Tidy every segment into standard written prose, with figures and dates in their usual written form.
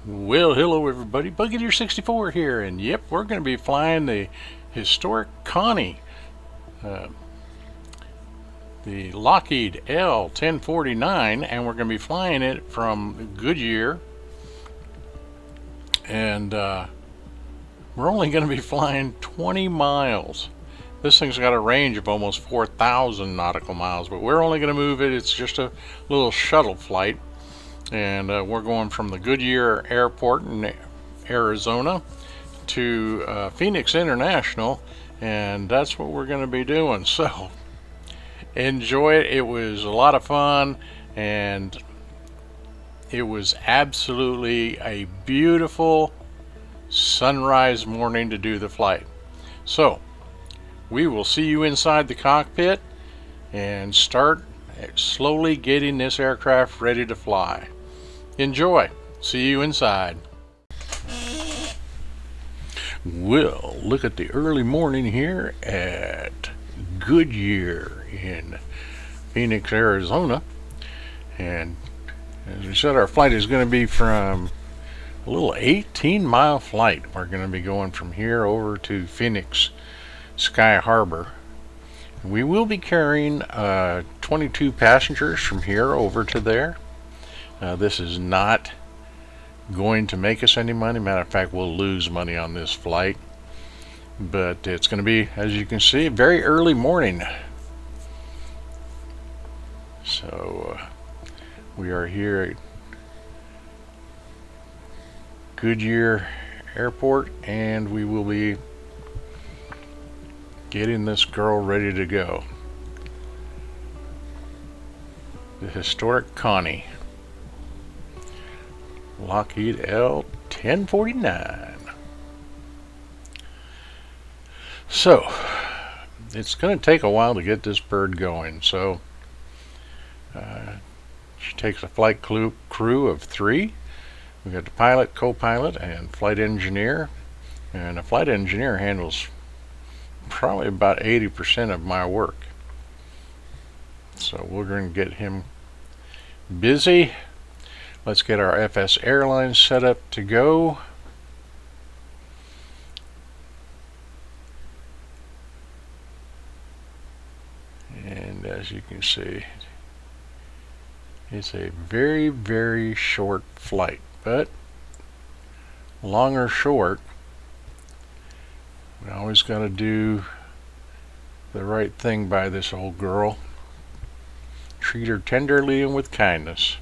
Well, hello everybody. Goodyear 64 here, and yep, we're going to be flying the historic Connie, uh, the Lockheed L1049, and we're going to be flying it from Goodyear, and we're only going to be flying 20 miles. This thing's got a range of almost 4,000 nautical miles, but we're only going to move it. It's just a little shuttle flight, and we're going from the Goodyear Airport in Arizona to Phoenix International, and that's what we're going to be doing. So enjoy it. It was a lot of fun, and it was absolutely a beautiful sunrise morning to do the flight. So we will see you inside the cockpit and start slowly getting this aircraft ready to fly. Enjoy. See you inside. Well, look at the early morning here at Goodyear in Phoenix, Arizona. And as we said, our flight is going to be from a little 18-mile flight. We're going to be going from here over to Phoenix Sky Harbor. We will be carrying 22 passengers from here over to there. This is not going to make us any money. Matter of fact, we'll lose money on this flight. But it's going to be, as you can see, a very early morning. So we are here at Goodyear Airport, and we will be getting this girl ready to go. The historic Connie, Lockheed L1049. So it's going to take a while to get this bird going. So she takes a flight crew of 3. We got the pilot, co-pilot, and flight engineer. And the flight engineer handles probably about 80% of my work. So we're going to get him busy. Let's get our FSAirlines set up to go. And as you can see, it's a very, very short flight, but long or short, we always got to do the right thing by this old girl. Treat her tenderly and with kindness.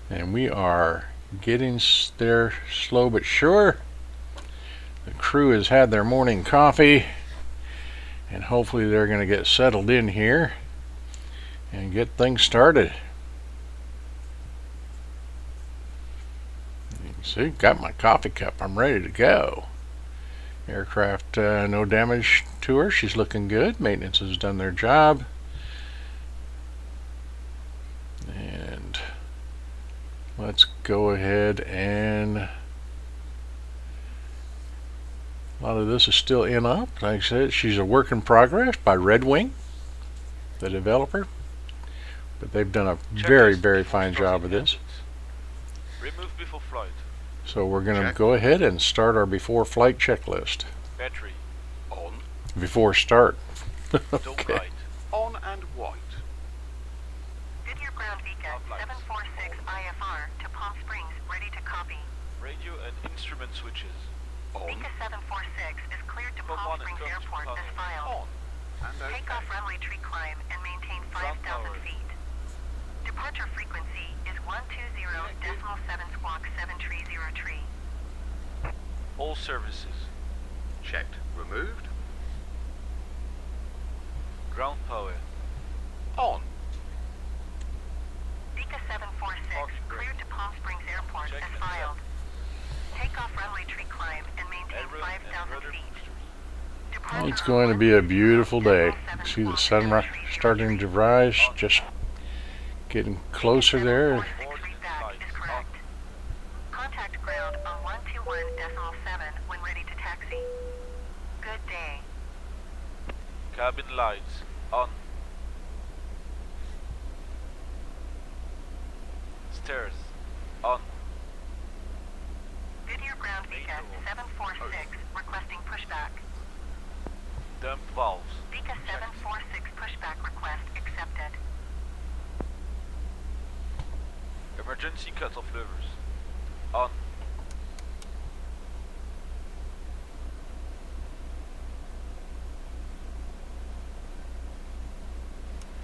And we are getting there slow but sure. The crew has had their morning coffee, and hopefully they're going to get settled in here and get things started. You can see, got my coffee cup. I'm ready to go. Aircraft, no damage to her. She's looking good. Maintenance has done their job. And let's go ahead and a lot of this is still in up. Like I said, she's a work in progress by Redwing, the developer. But they've done a very, very fine job of this. Remove before flight. So we're going to go ahead and start our before flight checklist. Battery on. Before start. Okay. Light on and white. Goodyear ground beacon 746 IFR to Palm Springs, ready to copy. Radio and instrument switches on. Beacon 746 is cleared to Palm Springs Airport as filed. On. And Take off runway tree climb and maintain 5,000 feet. Departure frequency is 120.7 squawk 730 tree. All services checked. Removed. ground power on. Beacon 746 cleared to Palm Springs Airport as filed. Take off runway tree climb and maintain 5,000 feet. It's going to be a beautiful day. See the sun starting to rise, just getting closer there. Contact ground on 121.7 when ready to taxi. Good day. Cabin lights on. Stairs. On. Goodyear ground Vika 746 requesting pushback. Dump valves. Vika 746 pushback request accepted. Emergency cut-off levers. On.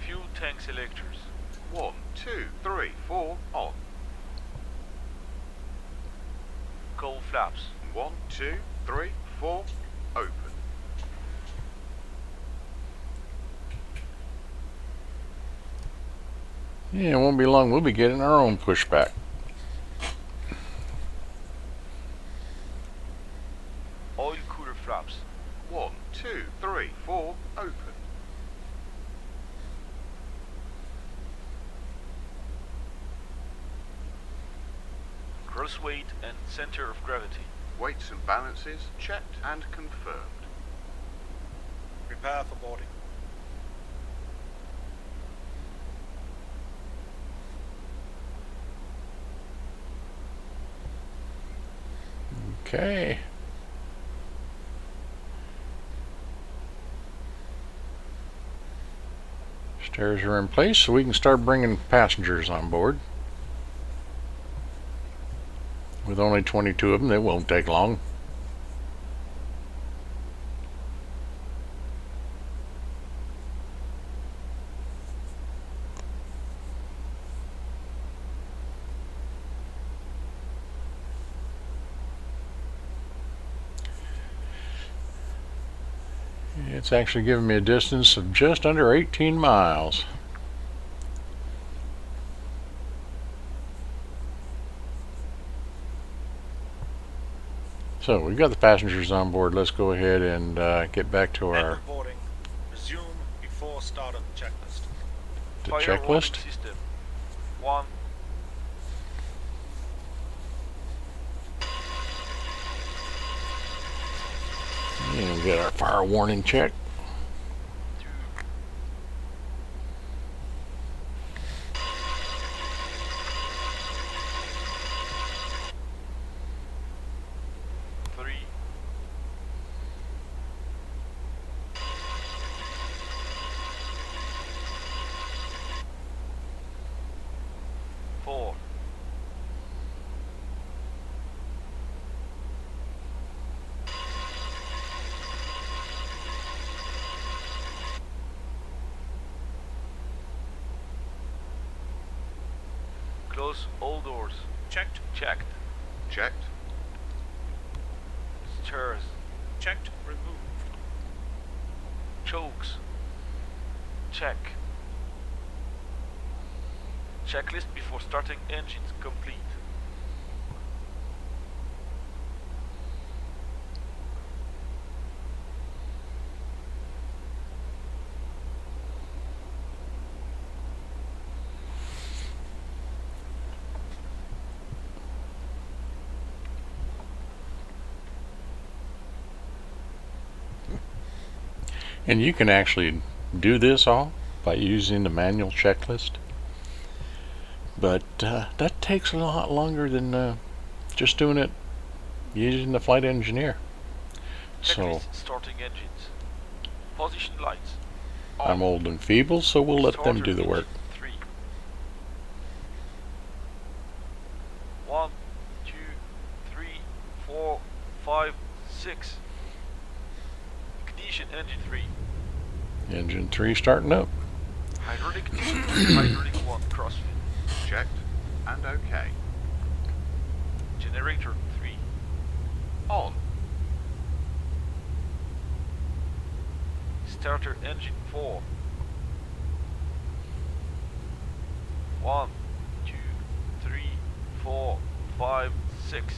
Fuel tank selectors. 1, 2, 3, 4, on. Coal flaps. 1, 2, 3, 4, open. Yeah, it won't be long. We'll be getting our own pushback. Oil cooler flaps. 1, 2, 3, 4, open. Gross weight and center of gravity. Weights and balances checked and confirmed. Prepare for boarding. Okay. Stairs are in place, so we can start bringing passengers on board. With only 22 of them, it won't take long. It's actually giving me a distance of just under 18 miles. So we've got the passengers on board. Let's go ahead and get back to End our of boarding. Resume before start of checklist. Fire warning checklist. system. 1. And we'll get our fire warning check. 2. 3. 4. 'Close all doors. Checked. Checked. Checked. Stairs. Checked. Removed. Chokes. Check. Checklist before starting engines complete. And you can actually do this all by using the manual checklist. But that takes a lot longer than just doing it using the flight engineer. So Checklist starting engines. Position lights. I'm old and feeble, so we'll let them do the work. 3. 1, 2, 3, 4, 5, 6. Ignition engine 3. Engine 3 starting up. Hydraulic 2, hydraulic 1 crossfit. Checked and okay. Generator 3. On. Starter engine 4. 1, 2, 3, 4, 5, 6.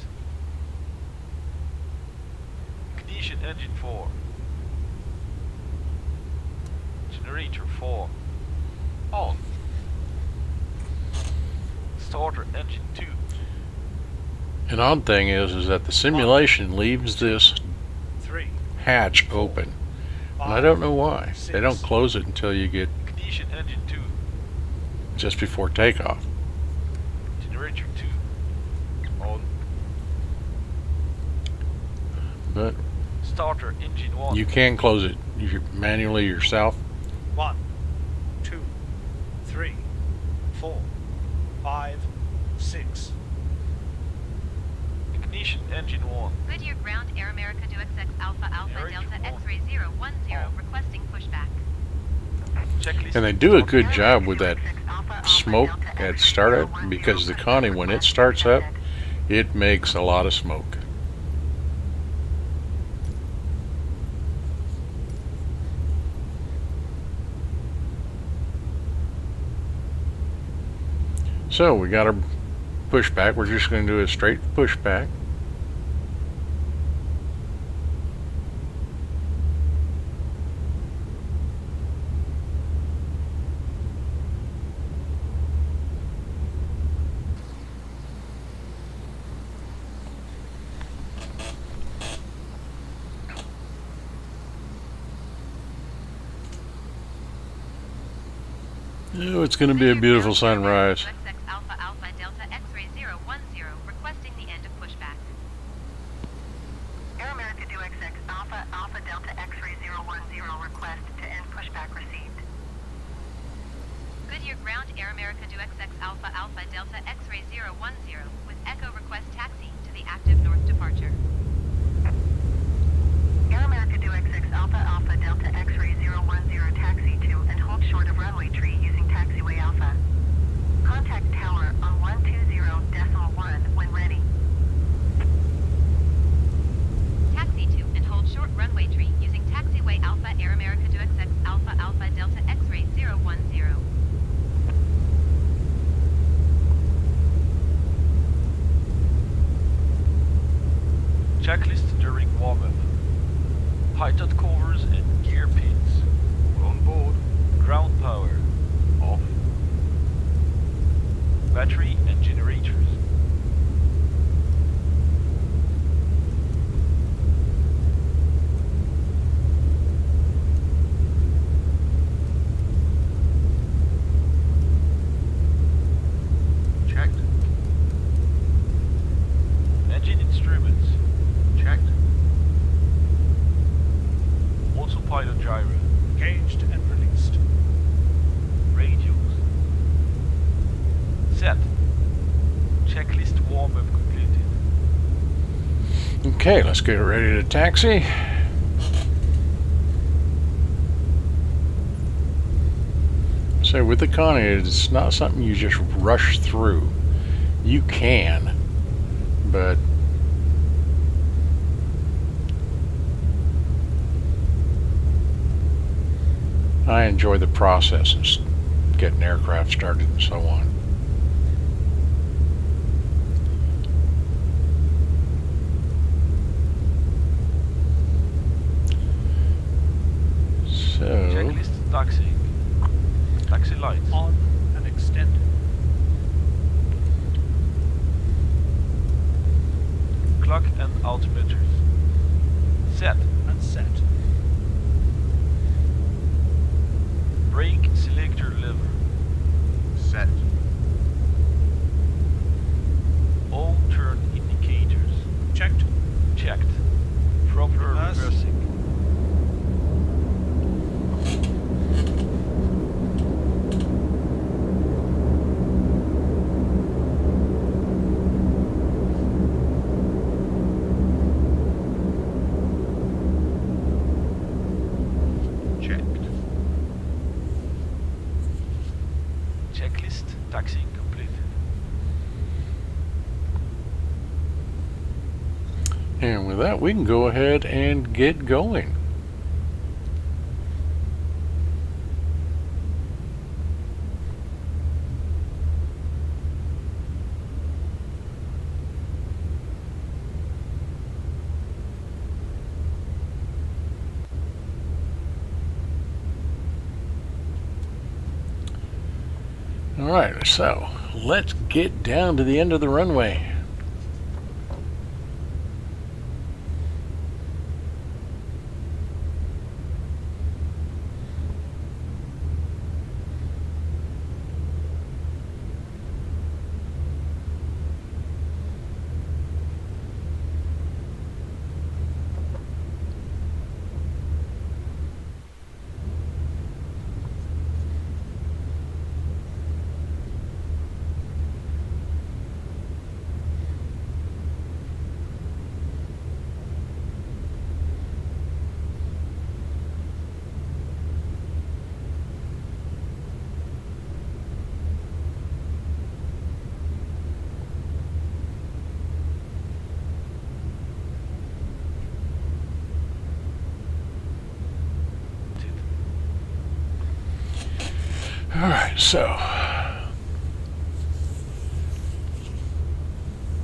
Ignition engine 4. Generator 4. On. Starter engine 2. An odd thing is that the simulation leaves this 3. hatch open. And I don't know why. They don't close it until you get Ignition engine 2. just before takeoff. Generator 2. On. But Starter engine 1. you can close it manually yourself. 1, 2, 3, 4, 5, 6. Ignition engine 1. Goodyear Ground Air America XX Alpha Alpha Air Delta Union X-ray 010 requesting pushback. Checklist. And they do a good job with that smoke at startup, because the Connie, when it starts up, it makes a lot of smoke. So we got our pushback. We're just going to do a straight pushback. Oh, it's going to be a beautiful sunrise. Alpha Alpha Delta X-ray 010 requesting the end of pushback. Air America XX Alpha Alpha Delta X-ray 010 request to end pushback received. Goodyear Ground Air America XX Alpha Alpha Delta X-ray 010 with Echo request taxi to the active north departure. Air America XX Alpha Alpha Delta X-ray 010 taxi to and hold short of runway tree using taxiway Alpha. Contact tower on 120.1 when ready. Taxi to and hold short runway tree using taxiway Alpha Air America XX Alpha Alpha Delta X-ray 010. Checklist during warm-up. Height covers and gear pins. All on board. Ground power. Off. Battery and generators. Checked. Engine instruments. Checked. Autopilot gyro. Engaged and released. Radios. Set. Checklist warm-up completed. Okay, let's get ready to taxi. So with the Connie, it's not something you just rush through. You can, but I enjoy the process of getting aircraft started and so on. So, Checklist taxiing. Taxi lights. On and extended. Clock and altimeters. Set. And set. Brake selector lever. Set. All turn indicators. Checked. Checked. Proper Reverse. reversing. Checked. Checklist taxiing completed. and with that, we can go ahead and get going. Alright, so let's get down to the end of the runway. Alright, so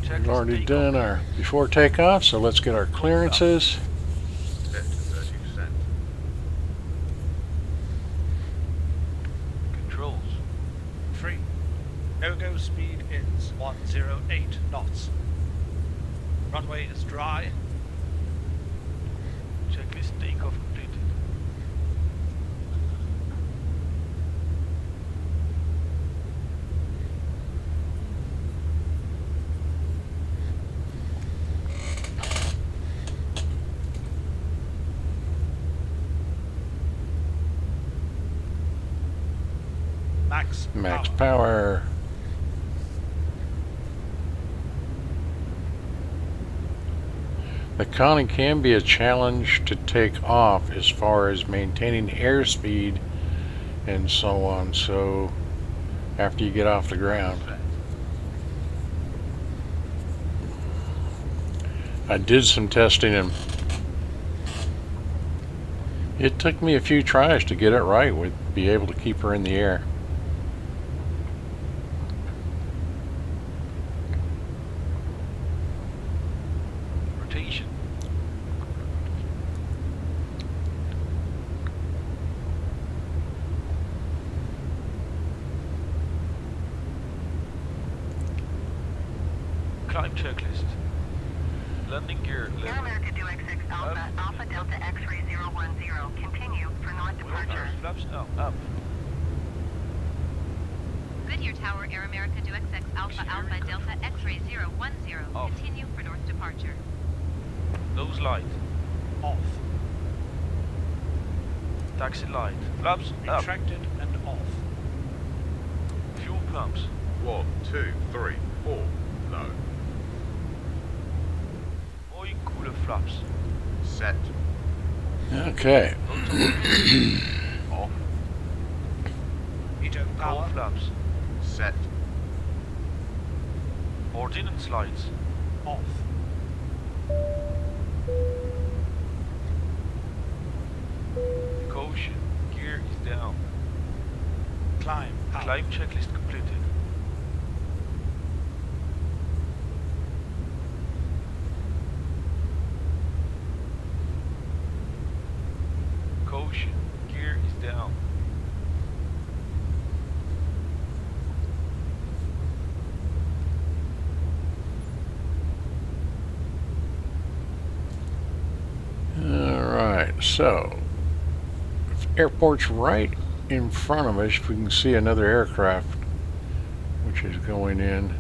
we've already done our before takeoff, so let's get our clearances. Set to 30%. Controls. 3. No-go speed is 108 knots. Runway is dry. Checklist takeoff completed. Max power. The Connie can be a challenge to take off as far as maintaining airspeed and so on, so after you get off the ground. Set. I did some testing and it took me a few tries to get it right, with be able to keep her in the air. Rotation. Climb checklist. Landing gear. Air America do XX Alpha, Alpha Delta X-ray 010. Continue for north departure. Flaps up. Goodyear Tower, Air America do XX Alpha Alpha Delta X-ray 010. Off. Continue for north departure. Nose light. Off. Taxi light. Flaps up. Retracted and off. Fuel pumps. 1, 2, 3, 4. Low. Oil cooler flaps. Set. Okay. Off. Veto Cold power. flaps. Set. Ordnance lights. Off. Caution. Gear is down. Climb power. Climb checklist completed. Caution. Gear is down. Alright, so airport's right in front of us. We can see another aircraft which is going in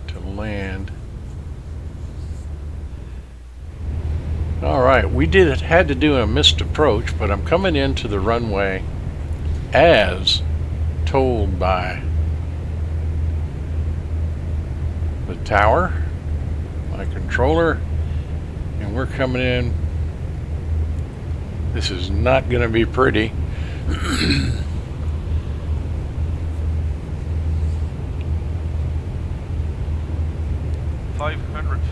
to land. Alright, we had to do a missed approach, but I'm coming into the runway as told by the tower, my controller, and we're coming in. This is not going to be pretty. 500 feet.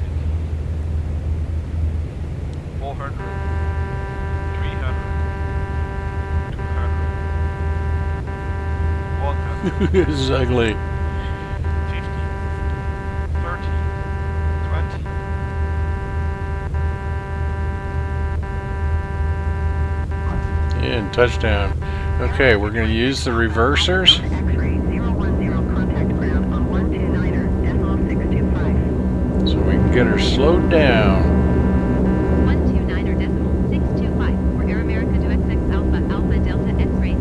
400. 300. 200. 100. This is ugly. 50. 30. 20. And touchdown. Okay, we're going to use the reversers. X-ray 010 contact ground on 129.625. So we can get her slowed down. 129.625 for Air America do XX Alpha Alpha Delta X-ray 010.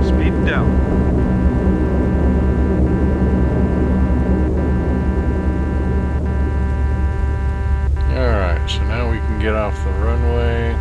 Speed down. Alright, so now we can get off the runway.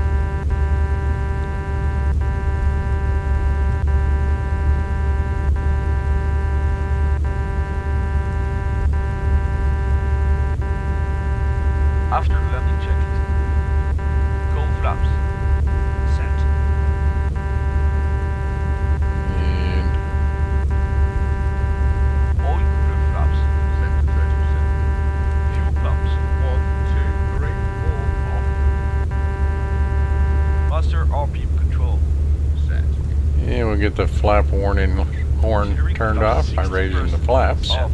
We'll get the flap warning horn turned off by raising the flaps. Off.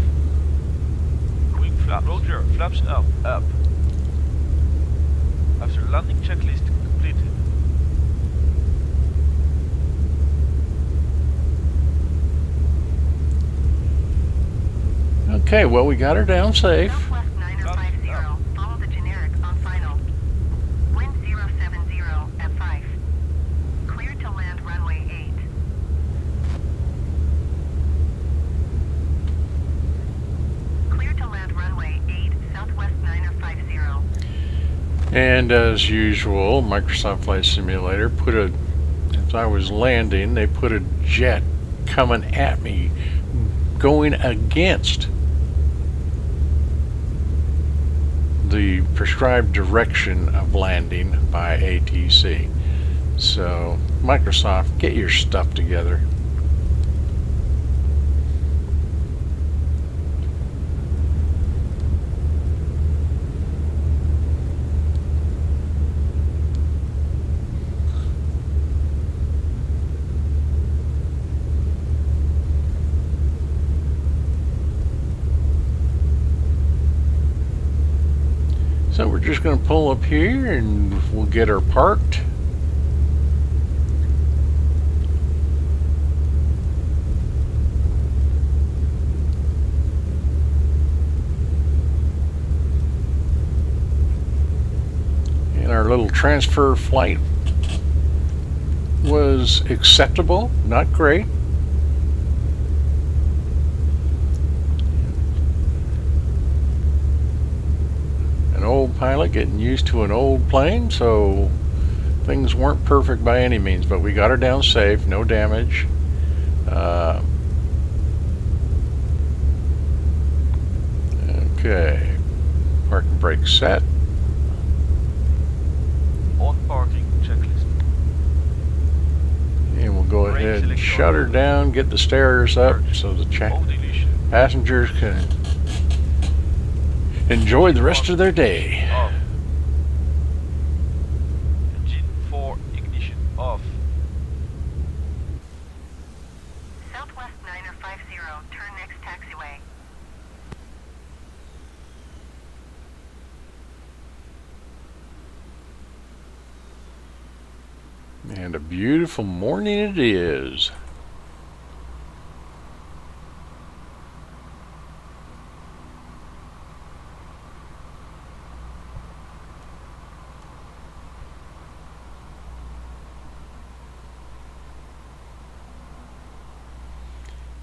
Wing flap. Roger. Flaps up. Up. After landing checklist completed. Okay, well, we got her down safe. Southwest 9050. Follow the generic on final. Wind 070 at 5. Clear to land runway 8. Clear to land runway 8, Southwest 9050. And as usual, Microsoft Flight Simulator as I was landing, they put a jet coming at me, going against the prescribed direction of landing by ATC. So, Microsoft, get your stuff together. So we're just going to pull up here and we'll get her parked. And our little transfer flight was acceptable, not great. An old pilot getting used to an old plane, so things weren't perfect by any means, but we got her down safe, no damage. Okay, parking brake set. On parking checklist. And we'll go ahead and shut her down, get the stairs up so the passengers can enjoy the rest of their day. Off. Engine 4 ignition off. Southwest 9050, turn next taxiway. And a beautiful morning it is.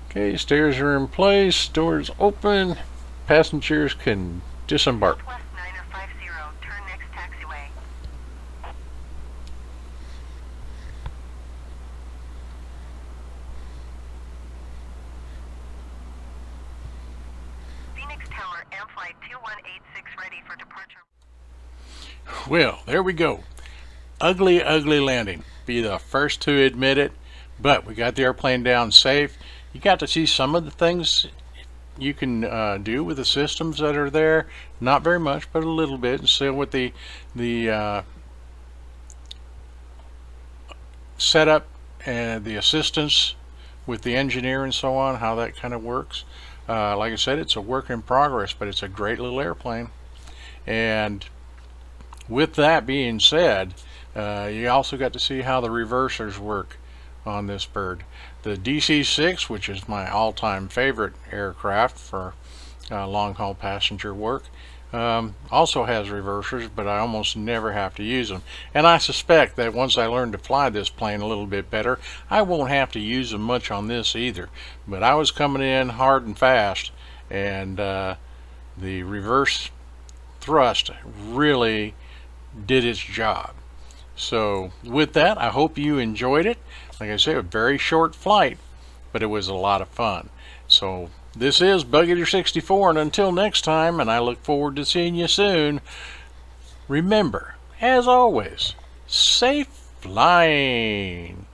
Okay, stairs are in place, doors open, passengers can disembark. Southwest 9050, turn next taxiway. Phoenix Tower, AM flight 2186 ready for departure. Well, there we go. Ugly, ugly landing. Be the first to admit it, but we got the airplane down safe. You got to see some of the things you can do with the systems that are there. Not very much, but a little bit. And still with the setup and the assistance with the engineer and so on, how that kind of works. Like I said, it's a work in progress, but it's a great little airplane. And with that being said, you also got to see how the reversers work on this bird. The DC-6, which is my all-time favorite aircraft for long-haul passenger work, also has reversers, but I almost never have to use them. And I suspect that once I learn to fly this plane a little bit better, I won't have to use them much on this either. But I was coming in hard and fast, and the reverse thrust really did its job. So with that, I hope you enjoyed it. Like I said, a very short flight, but it was a lot of fun. So this is Bug Eater 64, and until next time, and I look forward to seeing you soon, remember, as always, safe flying.